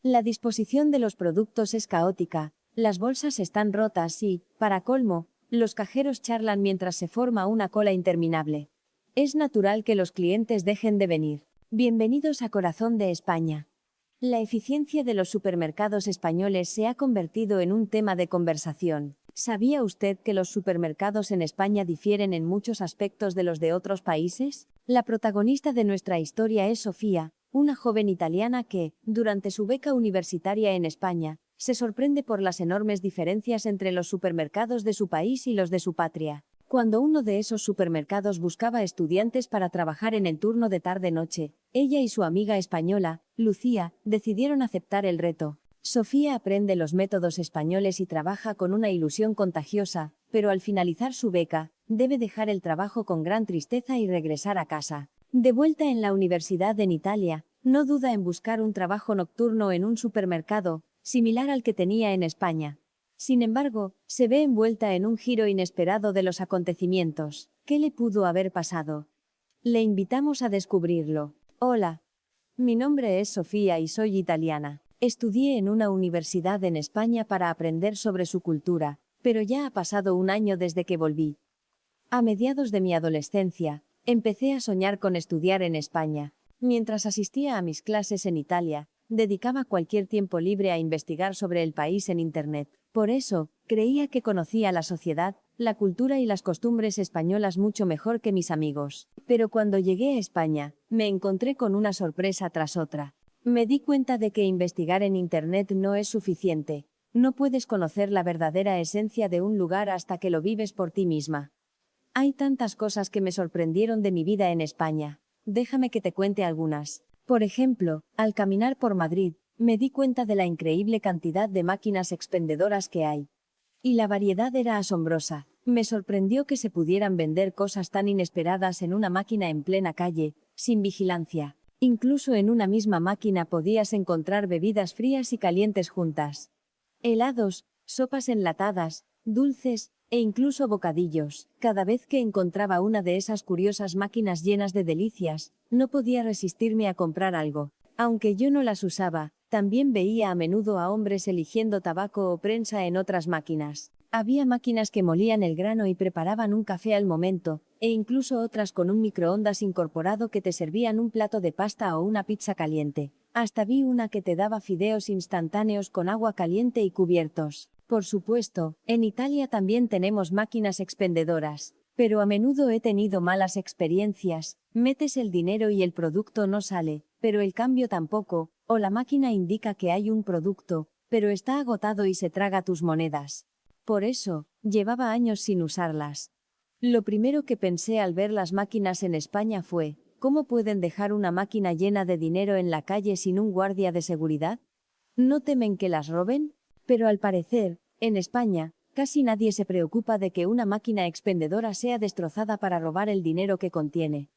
La disposición de los productos es caótica, las bolsas están rotas y, para colmo, los cajeros charlan mientras se forma una cola interminable. Es natural que los clientes dejen de venir. Bienvenidos a Corazón de España. La eficiencia de los supermercados españoles se ha convertido en un tema de conversación. ¿Sabía usted que los supermercados en España difieren en muchos aspectos de los de otros países? La protagonista de nuestra historia es Sofía, una joven italiana que, durante su beca universitaria en España, se sorprende por las enormes diferencias entre los supermercados de su país y los de su patria. Cuando uno de esos supermercados buscaba estudiantes para trabajar en el turno de tarde-noche, ella y su amiga española, Lucía, decidieron aceptar el reto. Sofía aprende los métodos españoles y trabaja con una ilusión contagiosa, pero al finalizar su beca, debe dejar el trabajo con gran tristeza y regresar a casa. De vuelta en la universidad en Italia, no duda en buscar un trabajo nocturno en un supermercado, similar al que tenía en España. Sin embargo, se ve envuelta en un giro inesperado de los acontecimientos. ¿Qué le pudo haber pasado? Le invitamos a descubrirlo. Hola. Mi nombre es Sofía y soy italiana. Estudié en una universidad en España para aprender sobre su cultura, pero ya ha pasado un año desde que volví. A mediados de mi adolescencia, empecé a soñar con estudiar en España. Mientras asistía a mis clases en Italia, dedicaba cualquier tiempo libre a investigar sobre el país en Internet. Por eso, creía que conocía la sociedad, la cultura y las costumbres españolas mucho mejor que mis amigos. Pero cuando llegué a España, me encontré con una sorpresa tras otra. Me di cuenta de que investigar en Internet no es suficiente. No puedes conocer la verdadera esencia de un lugar hasta que lo vives por ti misma. Hay tantas cosas que me sorprendieron de mi vida en España. Déjame que te cuente algunas. Por ejemplo, al caminar por Madrid, me di cuenta de la increíble cantidad de máquinas expendedoras que hay. Y la variedad era asombrosa. Me sorprendió que se pudieran vender cosas tan inesperadas en una máquina en plena calle, sin vigilancia. Incluso en una misma máquina podías encontrar bebidas frías y calientes juntas. Helados, sopas enlatadas, dulces, e incluso bocadillos. Cada vez que encontraba una de esas curiosas máquinas llenas de delicias, no podía resistirme a comprar algo. Aunque yo no las usaba, también veía a menudo a hombres eligiendo tabaco o prensa en otras máquinas. Había máquinas que molían el grano y preparaban un café al momento, e incluso otras con un microondas incorporado que te servían un plato de pasta o una pizza caliente. Hasta vi una que te daba fideos instantáneos con agua caliente y cubiertos. Por supuesto, en Italia también tenemos máquinas expendedoras, pero a menudo he tenido malas experiencias. Metes el dinero y el producto no sale, pero el cambio tampoco, o la máquina indica que hay un producto, pero está agotado y se traga tus monedas. Por eso, llevaba años sin usarlas. Lo primero que pensé al ver las máquinas en España fue, ¿cómo pueden dejar una máquina llena de dinero en la calle sin un guardia de seguridad? ¿No temen que las roben? Pero al parecer, en España, casi nadie se preocupa de que una máquina expendedora sea destrozada para robar el dinero que contiene.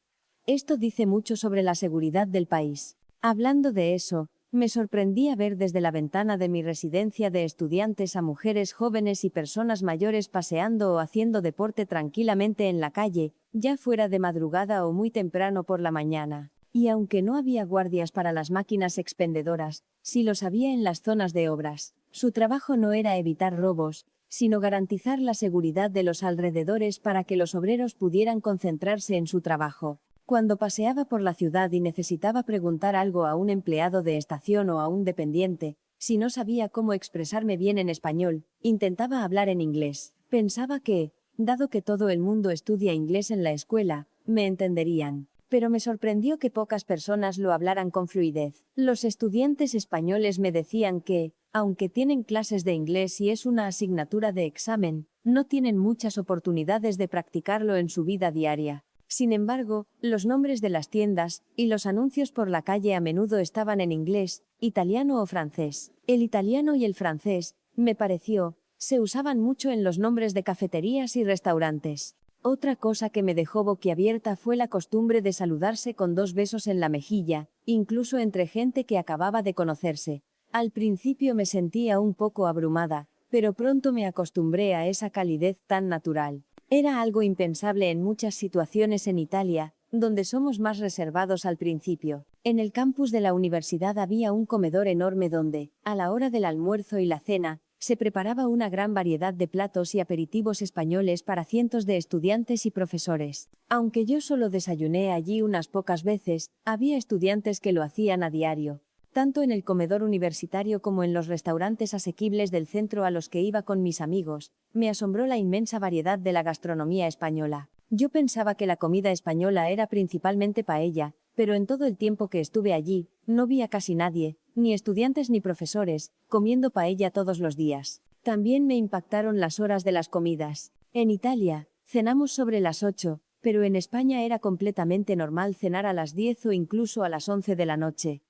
Esto dice mucho sobre la seguridad del país. Hablando de eso, me sorprendía ver desde la ventana de mi residencia de estudiantes a mujeres jóvenes y personas mayores paseando o haciendo deporte tranquilamente en la calle, ya fuera de madrugada o muy temprano por la mañana. Y aunque no había guardias para las máquinas expendedoras, sí los había en las zonas de obras. Su trabajo no era evitar robos, sino garantizar la seguridad de los alrededores para que los obreros pudieran concentrarse en su trabajo. Cuando paseaba por la ciudad y necesitaba preguntar algo a un empleado de estación o a un dependiente, si no sabía cómo expresarme bien en español, intentaba hablar en inglés. Pensaba que, dado que todo el mundo estudia inglés en la escuela, me entenderían. Pero me sorprendió que pocas personas lo hablaran con fluidez. Los estudiantes españoles me decían que, aunque tienen clases de inglés y es una asignatura de examen, no tienen muchas oportunidades de practicarlo en su vida diaria. Sin embargo, los nombres de las tiendas y los anuncios por la calle a menudo estaban en inglés, italiano o francés. El italiano y el francés, me pareció, se usaban mucho en los nombres de cafeterías y restaurantes. Otra cosa que me dejó boquiabierta fue la costumbre de saludarse con 2 besos en la mejilla, incluso entre gente que acababa de conocerse. Al principio me sentía un poco abrumada, pero pronto me acostumbré a esa calidez tan natural. Era algo impensable en muchas situaciones en Italia, donde somos más reservados al principio. En el campus de la universidad había un comedor enorme donde, a la hora del almuerzo y la cena, se preparaba una gran variedad de platos y aperitivos españoles para cientos de estudiantes y profesores. Aunque yo solo desayuné allí unas pocas veces, había estudiantes que lo hacían a diario. Tanto en el comedor universitario como en los restaurantes asequibles del centro a los que iba con mis amigos, me asombró la inmensa variedad de la gastronomía española. Yo pensaba que la comida española era principalmente paella, pero en todo el tiempo que estuve allí, no vi a casi nadie, ni estudiantes ni profesores, comiendo paella todos los días. También me impactaron las horas de las comidas. En Italia, cenamos sobre las 8, pero en España era completamente normal cenar a las 10 o incluso a las 11 de la noche.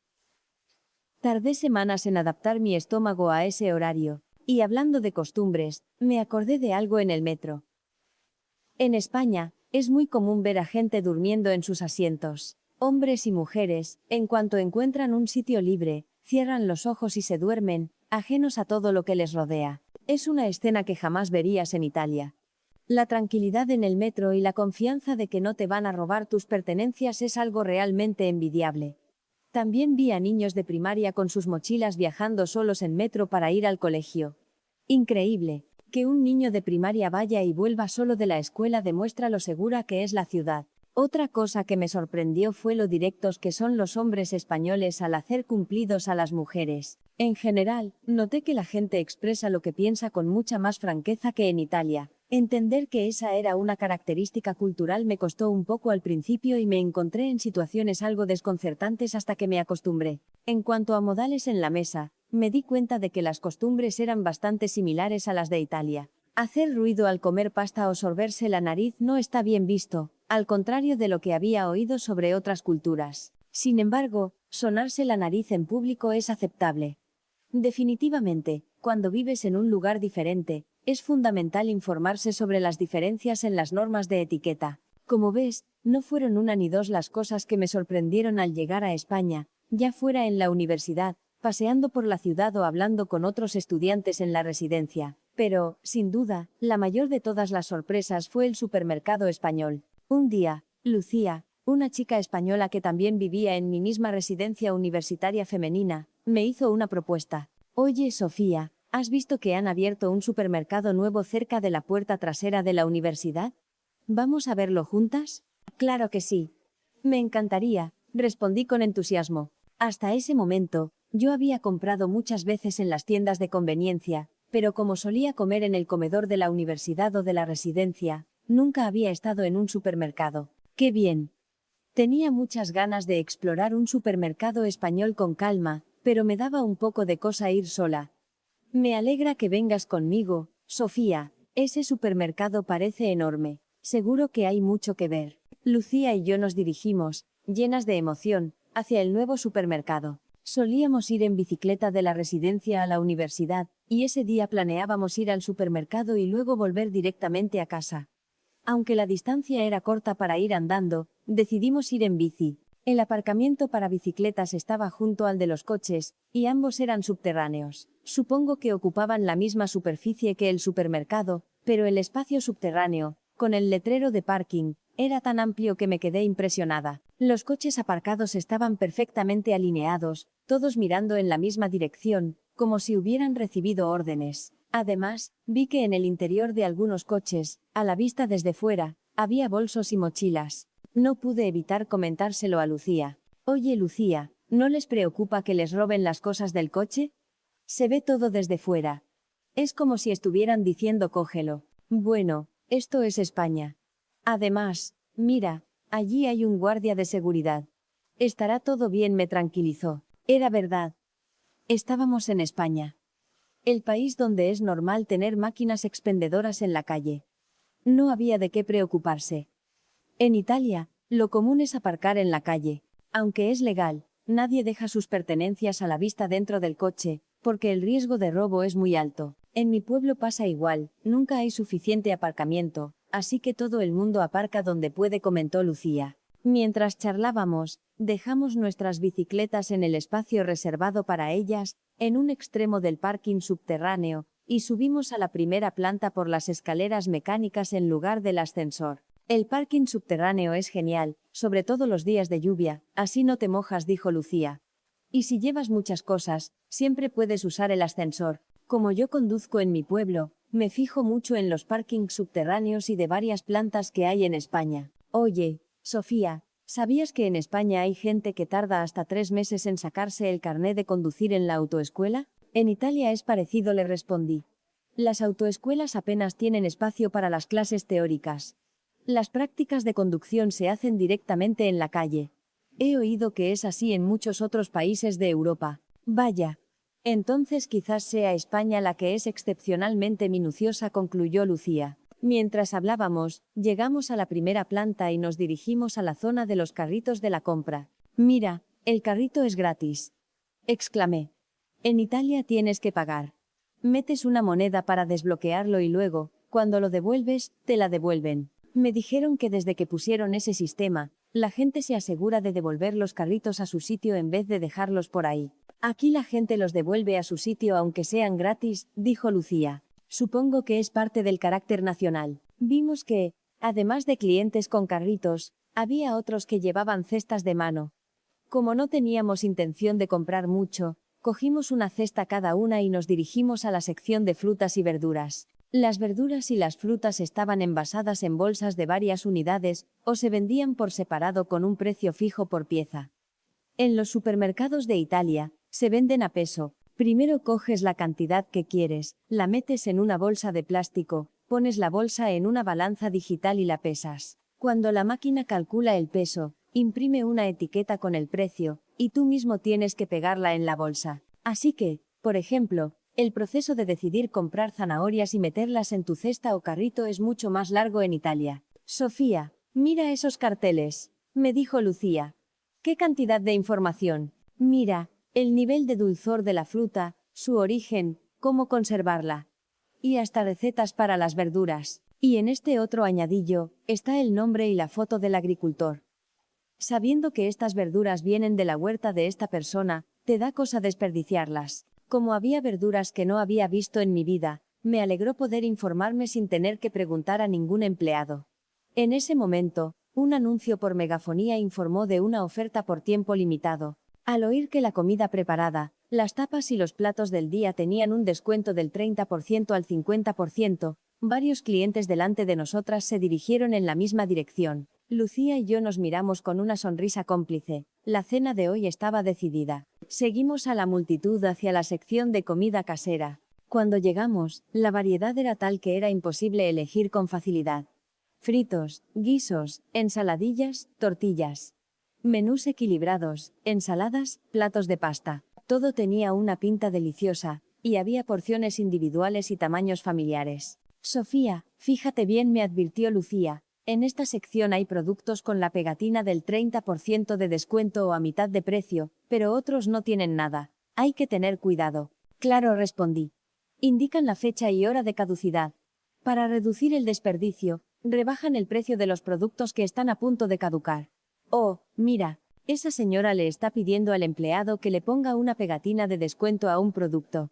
Tardé semanas en adaptar mi estómago a ese horario, y hablando de costumbres, me acordé de algo en el metro. En España, es muy común ver a gente durmiendo en sus asientos. Hombres y mujeres, en cuanto encuentran un sitio libre, cierran los ojos y se duermen, ajenos a todo lo que les rodea. Es una escena que jamás verías en Italia. La tranquilidad en el metro y la confianza de que no te van a robar tus pertenencias es algo realmente envidiable. También vi a niños de primaria con sus mochilas viajando solos en metro para ir al colegio. Increíble. Que un niño de primaria vaya y vuelva solo de la escuela demuestra lo segura que es la ciudad. Otra cosa que me sorprendió fue lo directos que son los hombres españoles al hacer cumplidos a las mujeres. En general, noté que la gente expresa lo que piensa con mucha más franqueza que en Italia. Entender que esa era una característica cultural me costó un poco al principio y me encontré en situaciones algo desconcertantes hasta que me acostumbré. En cuanto a modales en la mesa, me di cuenta de que las costumbres eran bastante similares a las de Italia. Hacer ruido al comer pasta o sorberse la nariz no está bien visto, al contrario de lo que había oído sobre otras culturas. Sin embargo, sonarse la nariz en público es aceptable. Definitivamente, cuando vives en un lugar diferente, es fundamental informarse sobre las diferencias en las normas de etiqueta. Como ves, no fueron una ni dos las cosas que me sorprendieron al llegar a España, ya fuera en la universidad, paseando por la ciudad o hablando con otros estudiantes en la residencia. Pero, sin duda, la mayor de todas las sorpresas fue el supermercado español. Un día, Lucía, una chica española que también vivía en mi misma residencia universitaria femenina, me hizo una propuesta. Oye, Sofía, ¿has visto que han abierto un supermercado nuevo cerca de la puerta trasera de la universidad? ¿Vamos a verlo juntas? Claro que sí. Me encantaría, respondí con entusiasmo. Hasta ese momento, yo había comprado muchas veces en las tiendas de conveniencia, pero como solía comer en el comedor de la universidad o de la residencia, nunca había estado en un supermercado. ¡Qué bien! Tenía muchas ganas de explorar un supermercado español con calma, pero me daba un poco de cosa ir sola. Me alegra que vengas conmigo, Sofía. Ese supermercado parece enorme. Seguro que hay mucho que ver. Lucía y yo nos dirigimos, llenas de emoción, hacia el nuevo supermercado. Solíamos ir en bicicleta de la residencia a la universidad, y ese día planeábamos ir al supermercado y luego volver directamente a casa. Aunque la distancia era corta para ir andando, decidimos ir en bici. El aparcamiento para bicicletas estaba junto al de los coches, y ambos eran subterráneos. Supongo que ocupaban la misma superficie que el supermercado, pero el espacio subterráneo, con el letrero de parking, era tan amplio que me quedé impresionada. Los coches aparcados estaban perfectamente alineados, todos mirando en la misma dirección, como si hubieran recibido órdenes. Además, vi que en el interior de algunos coches, a la vista desde fuera, había bolsos y mochilas. No pude evitar comentárselo a Lucía. Oye, Lucía, ¿no les preocupa que les roben las cosas del coche? Se ve todo desde fuera. Es como si estuvieran diciendo cógelo. Bueno, esto es España. Además, mira, allí hay un guardia de seguridad. Estará todo bien, me tranquilizó. Era verdad. Estábamos en España. El país donde es normal tener máquinas expendedoras en la calle. No había de qué preocuparse. En Italia, lo común es aparcar en la calle. Aunque es legal, nadie deja sus pertenencias a la vista dentro del coche, porque el riesgo de robo es muy alto. En mi pueblo pasa igual, nunca hay suficiente aparcamiento, así que todo el mundo aparca donde puede, comentó Lucía. Mientras charlábamos, dejamos nuestras bicicletas en el espacio reservado para ellas, en un extremo del parking subterráneo, y subimos a la primera planta por las escaleras mecánicas en lugar del ascensor. El parking subterráneo es genial, sobre todo los días de lluvia, así no te mojas, dijo Lucía. Y si llevas muchas cosas, siempre puedes usar el ascensor. Como yo conduzco en mi pueblo, me fijo mucho en los parkings subterráneos y de varias plantas que hay en España. Oye, Sofía, ¿sabías que en España hay gente que tarda hasta 3 meses en sacarse el carné de conducir en la autoescuela? En Italia es parecido, le respondí. Las autoescuelas apenas tienen espacio para las clases teóricas. Las prácticas de conducción se hacen directamente en la calle. He oído que es así en muchos otros países de Europa. Vaya. Entonces quizás sea España la que es excepcionalmente minuciosa, concluyó Lucía. Mientras hablábamos, llegamos a la primera planta y nos dirigimos a la zona de los carritos de la compra. Mira, el carrito es gratis, exclamé. En Italia tienes que pagar. Metes una moneda para desbloquearlo y luego, cuando lo devuelves, te la devuelven. Me dijeron que desde que pusieron ese sistema, la gente se asegura de devolver los carritos a su sitio en vez de dejarlos por ahí. Aquí la gente los devuelve a su sitio aunque sean gratis, dijo Lucía. Supongo que es parte del carácter nacional. Vimos que, además de clientes con carritos, había otros que llevaban cestas de mano. Como no teníamos intención de comprar mucho, cogimos una cesta cada una y nos dirigimos a la sección de frutas y verduras. Las verduras y las frutas estaban envasadas en bolsas de varias unidades, o se vendían por separado con un precio fijo por pieza. En los supermercados de Italia, se venden a peso. Primero coges la cantidad que quieres, la metes en una bolsa de plástico, pones la bolsa en una balanza digital y la pesas. Cuando la máquina calcula el peso, imprime una etiqueta con el precio, y tú mismo tienes que pegarla en la bolsa. Así que, por ejemplo, el proceso de decidir comprar zanahorias y meterlas en tu cesta o carrito es mucho más largo en Italia. Sofía, mira esos carteles, me dijo Lucía. ¿Qué cantidad de información? Mira, el nivel de dulzor de la fruta, su origen, cómo conservarla. Y hasta recetas para las verduras. Y en este otro añadillo, está el nombre y la foto del agricultor. Sabiendo que estas verduras vienen de la huerta de esta persona, te da cosa desperdiciarlas. Como había verduras que no había visto en mi vida, me alegró poder informarme sin tener que preguntar a ningún empleado. En ese momento, un anuncio por megafonía informó de una oferta por tiempo limitado. Al oír que la comida preparada, las tapas y los platos del día tenían un descuento del 30% al 50%, varios clientes delante de nosotras se dirigieron en la misma dirección. Lucía y yo nos miramos con una sonrisa cómplice. La cena de hoy estaba decidida. Seguimos a la multitud hacia la sección de comida casera. Cuando llegamos, la variedad era tal que era imposible elegir con facilidad. Fritos, guisos, ensaladillas, tortillas. Menús equilibrados, ensaladas, platos de pasta. Todo tenía una pinta deliciosa, y había porciones individuales y tamaños familiares. Sofía, fíjate bien, me advirtió Lucía. En esta sección hay productos con la pegatina del 30% de descuento o a mitad de precio, pero otros no tienen nada. Hay que tener cuidado. Claro, respondí. Indican la fecha y hora de caducidad. Para reducir el desperdicio, rebajan el precio de los productos que están a punto de caducar. Oh, mira, esa señora le está pidiendo al empleado que le ponga una pegatina de descuento a un producto.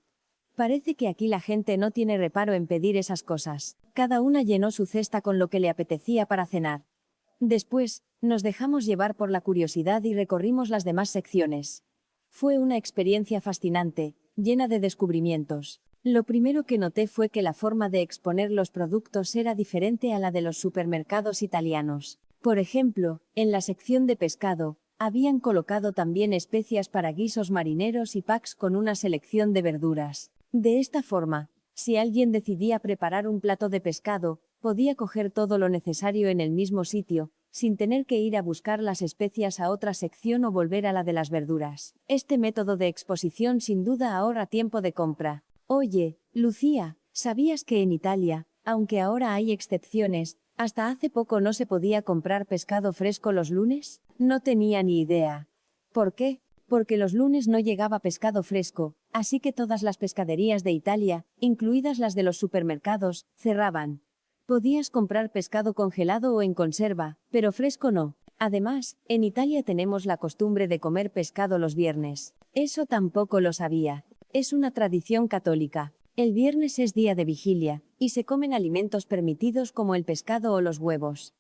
Parece que aquí la gente no tiene reparo en pedir esas cosas. Cada una llenó su cesta con lo que le apetecía para cenar. Después, nos dejamos llevar por la curiosidad y recorrimos las demás secciones. Fue una experiencia fascinante, llena de descubrimientos. Lo primero que noté fue que la forma de exponer los productos era diferente a la de los supermercados italianos. Por ejemplo, en la sección de pescado, habían colocado también especias para guisos marineros y packs con una selección de verduras. De esta forma, si alguien decidía preparar un plato de pescado, podía coger todo lo necesario en el mismo sitio, sin tener que ir a buscar las especias a otra sección o volver a la de las verduras. Este método de exposición sin duda ahorra tiempo de compra. Oye, Lucía, ¿sabías que en Italia, aunque ahora hay excepciones, hasta hace poco no se podía comprar pescado fresco los lunes? No tenía ni idea. ¿Por qué? Porque los lunes no llegaba pescado fresco, así que todas las pescaderías de Italia, incluidas las de los supermercados, cerraban. Podías comprar pescado congelado o en conserva, pero fresco no. Además, en Italia tenemos la costumbre de comer pescado los viernes. Eso tampoco lo sabía. Es una tradición católica. El viernes es día de vigilia, y se comen alimentos permitidos como el pescado o los huevos.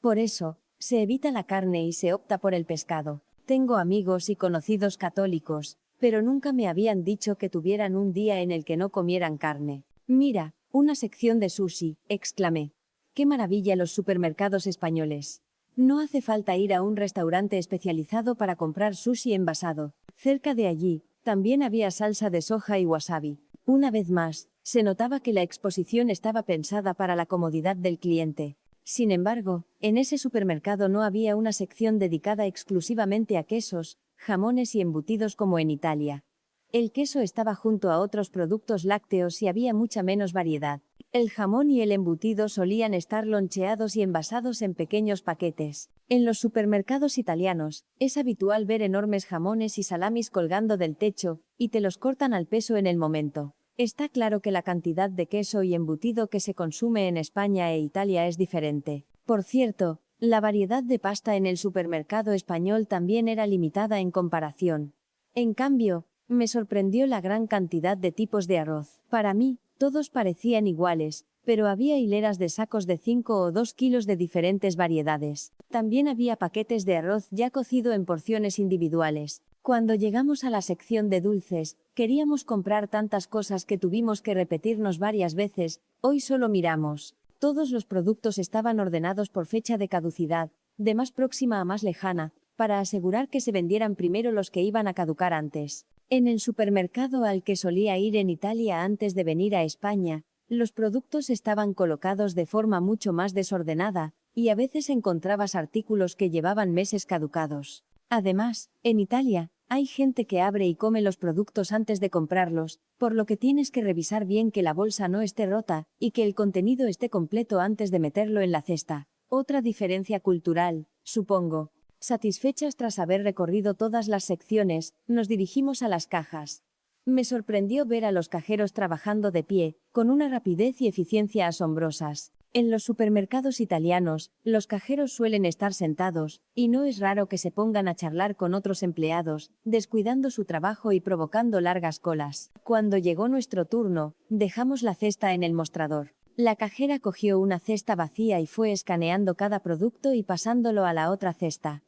Por eso, Se evita la carne y se opta por el pescado. Tengo amigos y conocidos católicos, pero nunca me habían dicho que tuvieran un día en el que no comieran carne. Mira, una sección de sushi, exclamé. ¡Qué maravilla los supermercados españoles! No hace falta ir a un restaurante especializado para comprar sushi envasado. Cerca de allí, también había salsa de soja y wasabi. Una vez más, se notaba que la exposición estaba pensada para la comodidad del cliente. Sin embargo, en ese supermercado no había una sección dedicada exclusivamente a quesos, jamones y embutidos como en Italia. El queso estaba junto a otros productos lácteos y había mucha menos variedad. El jamón y el embutido solían estar loncheados y envasados en pequeños paquetes. En los supermercados italianos, es habitual ver enormes jamones y salamis colgando del techo, y te los cortan al peso en el momento. Está claro que la cantidad de queso y embutido que se consume en España e Italia es diferente. Por cierto, la variedad de pasta en el supermercado español también era limitada en comparación. En cambio, me sorprendió la gran cantidad de tipos de arroz. Para mí, todos parecían iguales, pero había hileras de sacos de 5 o 2 kilos de diferentes variedades. También había paquetes de arroz ya cocido en porciones individuales. Cuando llegamos a la sección de dulces, queríamos comprar tantas cosas que tuvimos que repetirnos varias veces. Hoy solo miramos. Todos los productos estaban ordenados por fecha de caducidad, de más próxima a más lejana, para asegurar que se vendieran primero los que iban a caducar antes. En el supermercado al que solía ir en Italia antes de venir a España, los productos estaban colocados de forma mucho más desordenada, y a veces encontrabas artículos que llevaban meses caducados. Además, en Italia, hay gente que abre y come los productos antes de comprarlos, por lo que tienes que revisar bien que la bolsa no esté rota, y que el contenido esté completo antes de meterlo en la cesta. Otra diferencia cultural, supongo. Satisfechas tras haber recorrido todas las secciones, nos dirigimos a las cajas. Me sorprendió ver a los cajeros trabajando de pie, con una rapidez y eficiencia asombrosas. En los supermercados italianos, los cajeros suelen estar sentados, y no es raro que se pongan a charlar con otros empleados, descuidando su trabajo y provocando largas colas. Cuando llegó nuestro turno, dejamos la cesta en el mostrador. La cajera cogió una cesta vacía y fue escaneando cada producto y pasándolo a la otra cesta.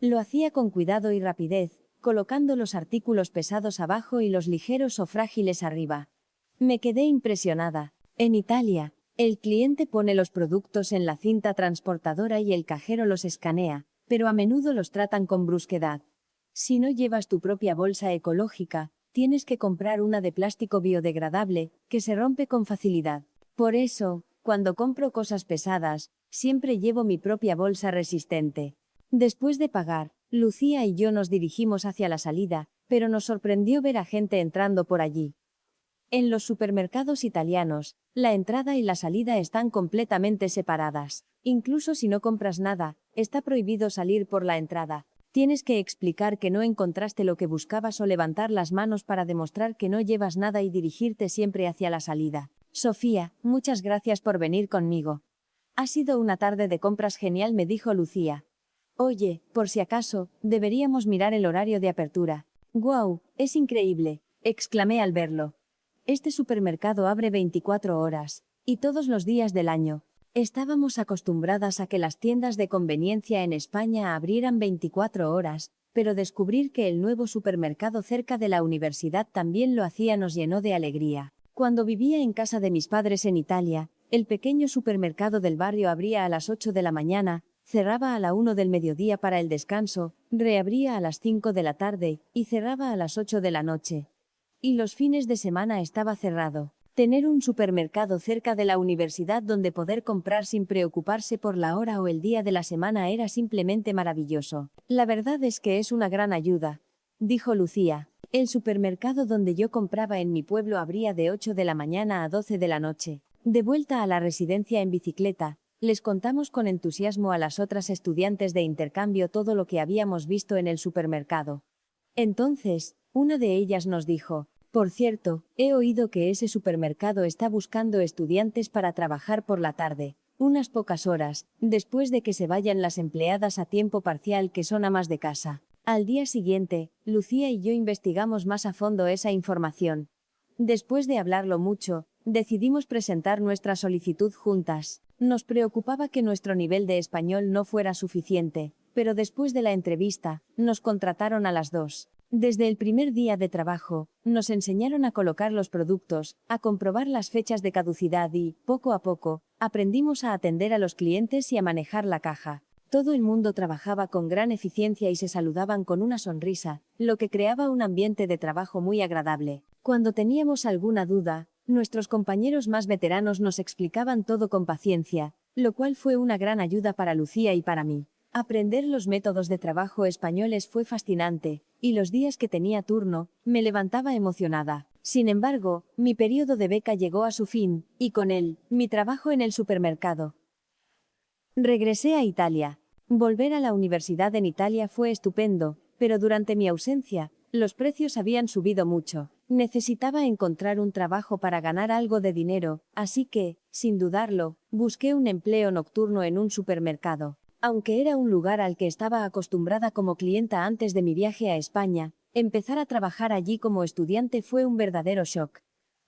Lo hacía con cuidado y rapidez, colocando los artículos pesados abajo y los ligeros o frágiles arriba. Me quedé impresionada. En Italia, el cliente pone los productos en la cinta transportadora y el cajero los escanea, pero a menudo los tratan con brusquedad. Si no llevas tu propia bolsa ecológica, tienes que comprar una de plástico biodegradable, que se rompe con facilidad. Por eso, cuando compro cosas pesadas, siempre llevo mi propia bolsa resistente. Después de pagar, Lucía y yo nos dirigimos hacia la salida, pero nos sorprendió ver a gente entrando por allí. En los supermercados italianos, la entrada y la salida están completamente separadas. Incluso si no compras nada, está prohibido salir por la entrada. Tienes que explicar que no encontraste lo que buscabas o levantar las manos para demostrar que no llevas nada y dirigirte siempre hacia la salida. Sofía, muchas gracias por venir conmigo. Ha sido una tarde de compras genial, me dijo Lucía. Oye, por si acaso, deberíamos mirar el horario de apertura. ¡Guau! Es increíble, exclamé al verlo. Este supermercado abre 24 horas, y todos los días del año. Estábamos acostumbradas a que las tiendas de conveniencia en España abrieran 24 horas, pero descubrir que el nuevo supermercado cerca de la universidad también lo hacía nos llenó de alegría. Cuando vivía en casa de mis padres en Italia, el pequeño supermercado del barrio abría a las 8 de la mañana, cerraba a la 1 del mediodía para el descanso, reabría a las 5 de la tarde, y cerraba a las 8 de la noche. Y los fines de semana estaba cerrado. Tener un supermercado cerca de la universidad donde poder comprar sin preocuparse por la hora o el día de la semana era simplemente maravilloso. La verdad es que es una gran ayuda, dijo Lucía. El supermercado donde yo compraba en mi pueblo abría de 8 de la mañana a 12 de la noche. De vuelta a la residencia en bicicleta, les contamos con entusiasmo a las otras estudiantes de intercambio todo lo que habíamos visto en el supermercado. Entonces, una de ellas nos dijo: por cierto, he oído que ese supermercado está buscando estudiantes para trabajar por la tarde, unas pocas horas, después de que se vayan las empleadas a tiempo parcial que son amas de casa. Al día siguiente, Lucía y yo investigamos más a fondo esa información. Después de hablarlo mucho, decidimos presentar nuestra solicitud juntas. Nos preocupaba que nuestro nivel de español no fuera suficiente, pero después de la entrevista, nos contrataron a las dos. Desde el primer día de trabajo, nos enseñaron a colocar los productos, a comprobar las fechas de caducidad y, poco a poco, aprendimos a atender a los clientes y a manejar la caja. Todo el mundo trabajaba con gran eficiencia y se saludaban con una sonrisa, lo que creaba un ambiente de trabajo muy agradable. Cuando teníamos alguna duda, nuestros compañeros más veteranos nos explicaban todo con paciencia, lo cual fue una gran ayuda para Lucía y para mí. Aprender los métodos de trabajo españoles fue fascinante, y los días que tenía turno, me levantaba emocionada. Sin embargo, mi periodo de beca llegó a su fin, y con él, mi trabajo en el supermercado. Regresé a Italia. Volver a la universidad en Italia fue estupendo, pero durante mi ausencia, los precios habían subido mucho. Necesitaba encontrar un trabajo para ganar algo de dinero, así que, sin dudarlo, busqué un empleo nocturno en un supermercado. Aunque era un lugar al que estaba acostumbrada como clienta antes de mi viaje a España, empezar a trabajar allí como estudiante fue un verdadero shock.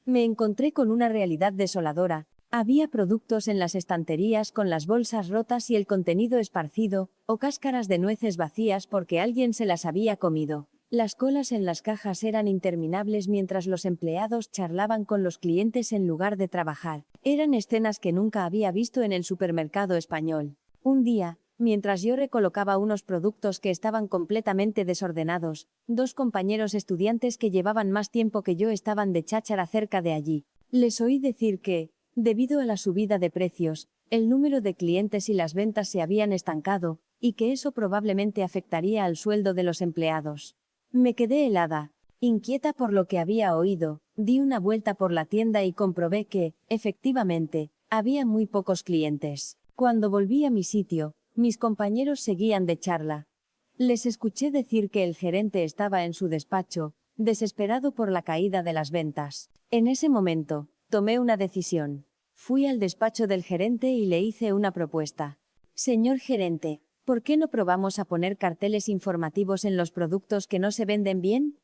Me encontré con una realidad desoladora. Había productos en las estanterías con las bolsas rotas y el contenido esparcido, o cáscaras de nueces vacías porque alguien se las había comido. Las colas en las cajas eran interminables mientras los empleados charlaban con los clientes en lugar de trabajar. Eran escenas que nunca había visto en el supermercado español. Un día, mientras yo recolocaba unos productos que estaban completamente desordenados, dos compañeros estudiantes que llevaban más tiempo que yo estaban de cháchara cerca de allí. Les oí decir que, debido a la subida de precios, el número de clientes y las ventas se habían estancado, y que eso probablemente afectaría al sueldo de los empleados. Me quedé helada, inquieta por lo que había oído, di una vuelta por la tienda y comprobé que, efectivamente, había muy pocos clientes. Cuando volví a mi sitio, mis compañeros seguían de charla. Les escuché decir que el gerente estaba en su despacho, desesperado por la caída de las ventas. En ese momento, tomé una decisión. Fui al despacho del gerente y le hice una propuesta. Señor gerente, ¿por qué no probamos a poner carteles informativos en los productos que no se venden bien?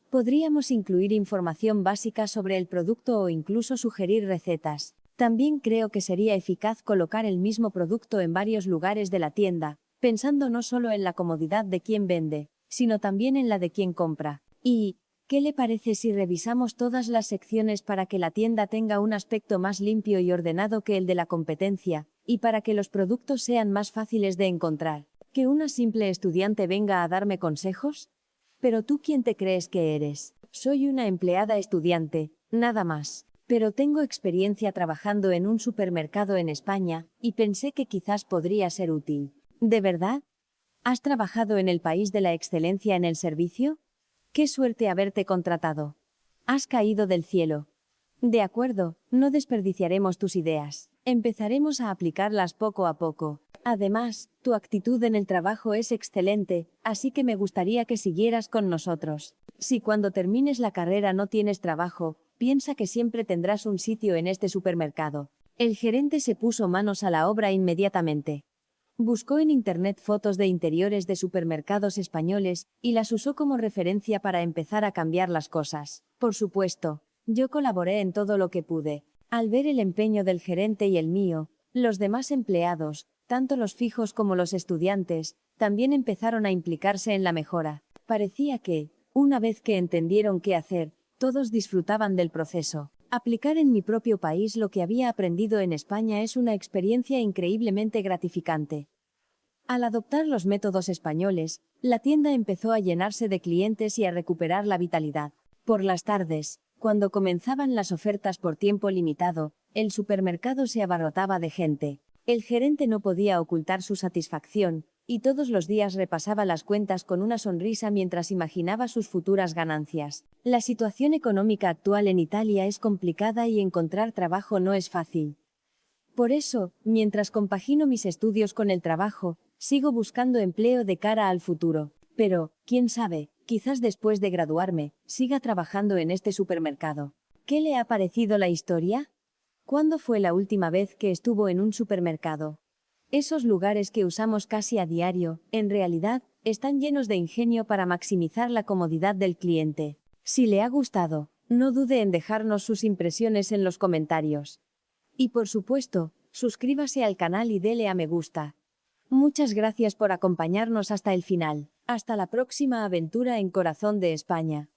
Podríamos incluir información básica sobre el producto o incluso sugerir recetas. También creo que sería eficaz colocar el mismo producto en varios lugares de la tienda, pensando no solo en la comodidad de quien vende, sino también en la de quien compra. ¿Y qué le parece si revisamos todas las secciones para que la tienda tenga un aspecto más limpio y ordenado que el de la competencia, y para que los productos sean más fáciles de encontrar? ¿Que una simple estudiante venga a darme consejos? ¿Pero tú quién te crees que eres? Soy una empleada estudiante, nada más. Pero tengo experiencia trabajando en un supermercado en España, y pensé que quizás podría ser útil. ¿De verdad? ¿Has trabajado en el país de la excelencia en el servicio? ¡Qué suerte haberte contratado! Has caído del cielo. De acuerdo, no desperdiciaremos tus ideas. Empezaremos a aplicarlas poco a poco. Además, tu actitud en el trabajo es excelente, así que me gustaría que siguieras con nosotros. Si cuando termines la carrera no tienes trabajo, piensa que siempre tendrás un sitio en este supermercado. El gerente se puso manos a la obra inmediatamente. Buscó en internet fotos de interiores de supermercados españoles, y las usó como referencia para empezar a cambiar las cosas. Por supuesto, yo colaboré en todo lo que pude. Al ver el empeño del gerente y el mío, los demás empleados, tanto los fijos como los estudiantes, también empezaron a implicarse en la mejora. Parecía que, una vez que entendieron qué hacer, todos disfrutaban del proceso. Aplicar en mi propio país lo que había aprendido en España es una experiencia increíblemente gratificante. Al adoptar los métodos españoles, la tienda empezó a llenarse de clientes y a recuperar la vitalidad. Por las tardes, cuando comenzaban las ofertas por tiempo limitado, el supermercado se abarrotaba de gente. El gerente no podía ocultar su satisfacción, y todos los días repasaba las cuentas con una sonrisa mientras imaginaba sus futuras ganancias. La situación económica actual en Italia es complicada y encontrar trabajo no es fácil. Por eso, mientras compagino mis estudios con el trabajo, sigo buscando empleo de cara al futuro. Pero, quién sabe, quizás después de graduarme, siga trabajando en este supermercado. ¿Qué le ha parecido la historia? ¿Cuándo fue la última vez que estuvo en un supermercado? Esos lugares que usamos casi a diario, en realidad, están llenos de ingenio para maximizar la comodidad del cliente. Si le ha gustado, no dude en dejarnos sus impresiones en los comentarios. Y por supuesto, suscríbase al canal y dele a me gusta. Muchas gracias por acompañarnos hasta el final. Hasta la próxima aventura en Corazón de España.